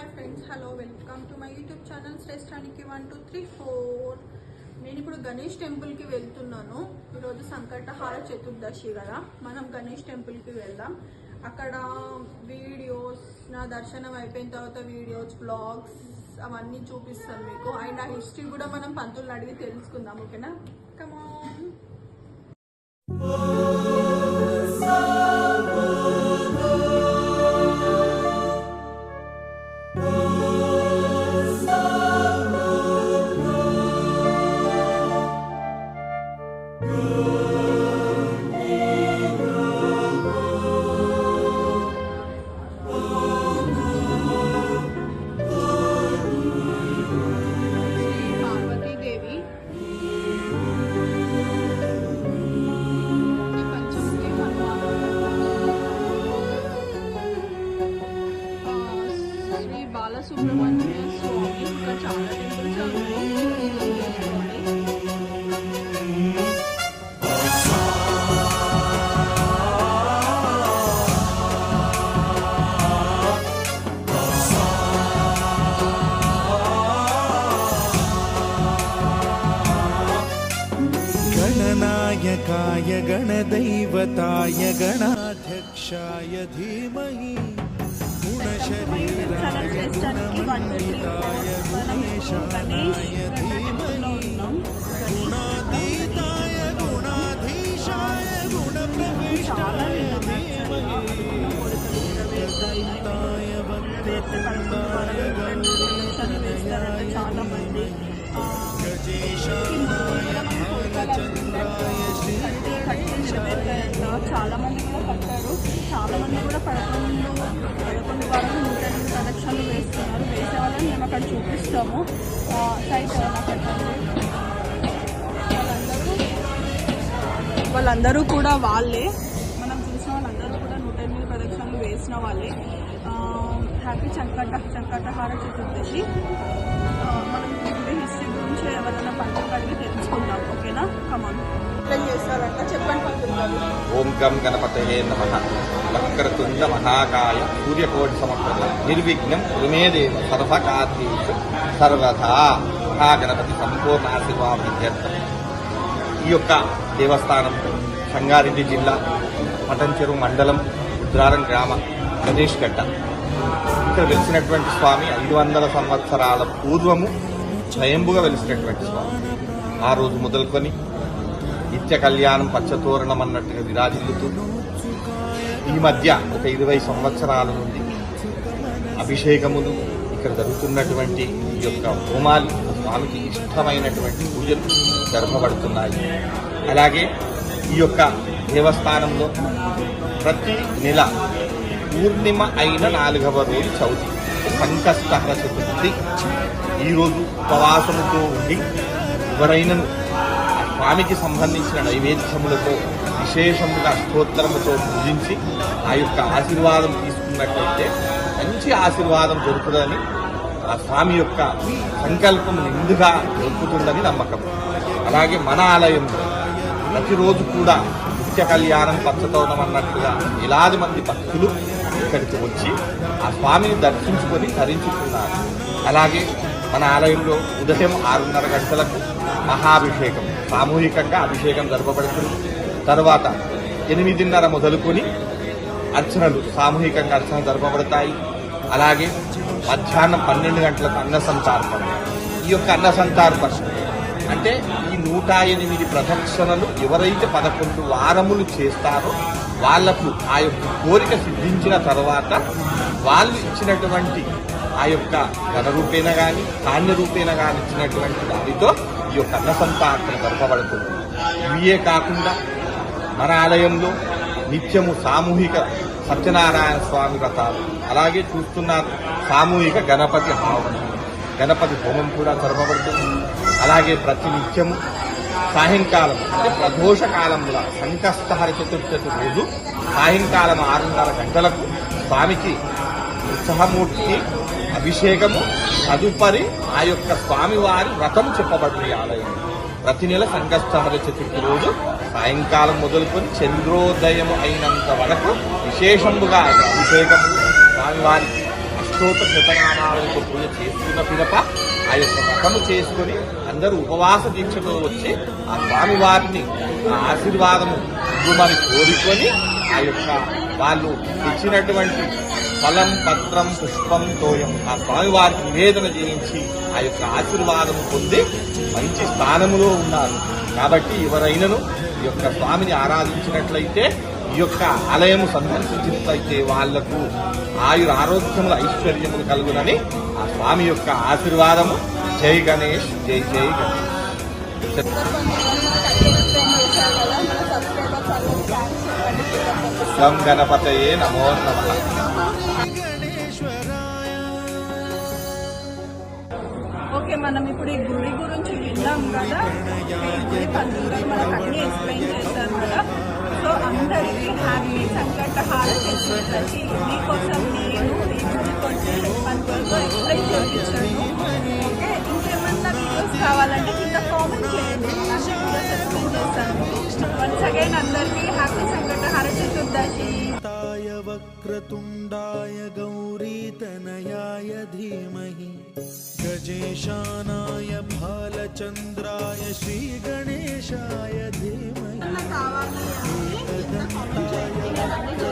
Hi friends, hello, welcome to my YouTube channel శ్రేష్ఠానికి 1 2 3 4. నేను ఇప్పుడు గణేష్ టెంపుల్కి వెళ్తున్నాను. ఈరోజు సంకటహార చతుర్దశి కదా, మనం గణేష్ టెంపుల్కి వెళ్దాం. అక్కడ వీడియోస్, నా దర్శనం అయిపోయిన తర్వాత వీడియోస్, బ్లాగ్స్ అవన్నీ చూపిస్తాను మీకు. అండ్ ఆ హిస్టరీ కూడా మనం పంతులను అడిగి తెలుసుకుందాం. ఓకేనా? కమాన్. సుబ్రహ్మణ్య స్వామి, ఇక్కడ చాలా టెంపుల్స్ गणनायकाय गणदैवताय गणाध्यक्षाय धीमहि गुणशरीराय गुणमण्डिताय गुणेशानाय धीमहि गुणातीताय गुणाधीशाय गुणप्रविष्टाय धीमहि वक्रतुण्डाय वक्रतुण्डाय गौरीतनयाय गजेशानाय भालचन्द्राय చాలా మంది కూడా కట్టారు. చాలా మంది కూడా 11 వారాలు 108 ప్రదక్షిణలు వేస్తున్నారు. వేసే వాళ్ళని మేము అక్కడ చూపిస్తాము. సైట్ వాళ్ళందరూ కూడా వాళ్ళే, మనం చూసిన వాళ్ళందరూ కూడా 108 ప్రదక్షిణలు వేసిన వాళ్ళే. హ్యాపీ సంకటహార చతుర్దశి. మనం గుడి హిస్టరీ గురించి ఎవరైనా పంతులు అడిగి తెలుసుకుందాం. ఓకేనా? కమాన్. చేస్తారంట, చెప్పండి పంతులు గారు. ఓం గం గణపతయే నమః. వక్రతుండ మహాకాయ సూర్యకోటి సమప్రభ నిర్విఘ్నం కురుమే దేవ సర్వకార్యేషు సర్వదా. మహాగణపతి సంపూర్ణ ఆశీర్వాదం. ఈ యొక్క దేవస్థానం సంగారెడ్డి జిల్లా మటంచెరు మండలం ఉద్రారం గ్రామ గణేష్ గడ్డ. ఇక్కడ వెలిసినటువంటి స్వామి 500 సంవత్సరాల పూర్వము స్వయంభుగా వెలిసినటువంటి స్వామి. ఆ రోజు మొదలుకొని నిత్య కళ్యాణం పచ్చతోరణం అన్నట్టుగా విరాజిల్లుతూ ఈ మధ్య ఒక 20 సంవత్సరాల నుండి అభిషేకములు ఇక్కడ జరుగుతున్నటువంటి ఈ యొక్క హోమాలు, స్వామికి ఇష్టమైనటువంటి పూజలు జరపబడుతున్నాయి. అలాగే ఈ యొక్క దేవస్థానంలో ప్రతి నెల పూర్ణిమ అయిన 4వ రోజు చవితి సంకష్టహర చతుర్థి. ఈరోజు ఉపవాసముతో ఉండి ఎవరైనను స్వామికి సంబంధించిన నైవేద్యములతో విశేషముగా అష్టోత్తరముతో పూజించి ఆ యొక్క ఆశీర్వాదం తీసుకున్నట్లయితే మంచి ఆశీర్వాదం దొరుకుతుందని, ఆ స్వామి యొక్క సంకల్పం నిండుగా దొరుకుతుందని నమ్మకం. అలాగే మన ఆలయంలో ప్రతిరోజు కూడా నిత్య కళ్యాణం పచ్చతోరణం అన్నట్టుగా వేలాది మంది భక్తులు ఇక్కడికి వచ్చి ఆ స్వామిని దర్శించుకొని తరించుకున్నారు. అలాగే మన ఆలయంలో ఉదయం 6:30 గంటలకు మహాభిషేకం, సామూహికంగా అభిషేకం జరపబడుతుంది. తర్వాత 8:30 మొదలుకొని అర్చనలు, సామూహికంగా అర్చన జరపబడతాయి. అలాగే మధ్యాహ్నం 12 గంటలకు అన్నసంతర్పణ. ఈ యొక్క అన్నసంతర్పణ అంటే ఈ 108 ప్రదక్షిణలు ఎవరైతే 11 వారములు చేస్తారో వాళ్లకు ఆ యొక్క కోరిక సిద్ధించిన తర్వాత వాళ్ళు ఇచ్చినటువంటి ఆ యొక్క ధన రూపేణ కానీ ధాన్య రూపేణ కానీ ఇచ్చినటువంటి దానితో ఈ యొక్క అన్నసంతర్పణ జరపబడుతుంది. ఇవే కాకుండా మన ఆలయంలో నిత్యము సామూహిక సత్యనారాయణ స్వామి వ్రతాలు, అలాగే చూస్తున్నారు సామూహిక గణపతి హోమం కూడా జరపబడుతుంది. అలాగే ప్రతి నిత్యము సాయంకాలం అంటే ప్రదోష కాలంలో సంకష్టహర చతుర్థి రోజు సాయంకాలం 6:30 గంటలకు స్వామికి ఉత్సవమూర్తికి అభిషేకము, తదుపరి ఆ యొక్క స్వామివారి వ్రతం చెప్పబడుతుంది ఆలయం. ప్రతి నెల సంకష్టహర చతుర్థి రోజు సాయంకాలం మొదలుకొని చంద్రోదయం అయినంత వరకు విశేషముగా అభిషేకము, స్వామివారికి అష్టోత్తర శతనామాలతో పూజ చేసుకున్న పిదప ఆ యొక్క వ్రతము చేసుకొని అందరూ ఉపవాస దీక్షతో వచ్చి ఆ స్వామి వారిని ఆ ఆశీర్వాదము ఇవ్వమని కోరుకొని ఆ యొక్క వాళ్ళు ఇచ్చినటువంటి ఫలం పత్రం పుష్పం తోయం ఆ స్వామి వారికి నివేదన చేయించి ఆ యొక్క ఆశీర్వాదము పొంది మంచి స్థానములో ఉన్నారు. కాబట్టి ఎవరైనను ఈ యొక్క స్వామిని ఆరాధించినట్లయితే ఈ యొక్క ఆలయము సందర్శించినట్లయితే వాళ్లకు ఆయుర ఆరోగ్యముల ఐశ్వర్యములు కలుగునని ఆ స్వామి యొక్క ఆశీర్వాదము. జై గణేష్, జై జై గణేష్. గం గణపతయే నమో నమః. ఓకే, మనం ఇప్పుడు ఈ గుడి గురించి విన్నాం కదా. ఈ గుడి పండుగ మనకు అన్ని ఎక్స్ప్లెయిన్ చేశారు కదా. సో అందరికీ హ్యాపీ సంకటహార చతుర్దశి. మీకోసం నేను ఈ గుడికి వచ్చి పండుగతో ఎక్స్ప్లెయిన్ చేయించాను. ఓకే, ఇంకేమన్నా వీడియోస్ కావాలంటే కింద కామెంట్ చేయండి, అన్ని వీడియోస్ ఎక్స్ప్లెయిన్ చేస్తాను. వన్స్ అగైన్ అందరికీ హ్యాపీ సంకటహార చతుర్దశి. वक्रतुण्डाय गौरीतनयाय धीमहि गजेशानाय भालचन्द्राय श्रीगणेशाय धीमहि కావాలి అంటే కింద కామెంట్ చేయండి.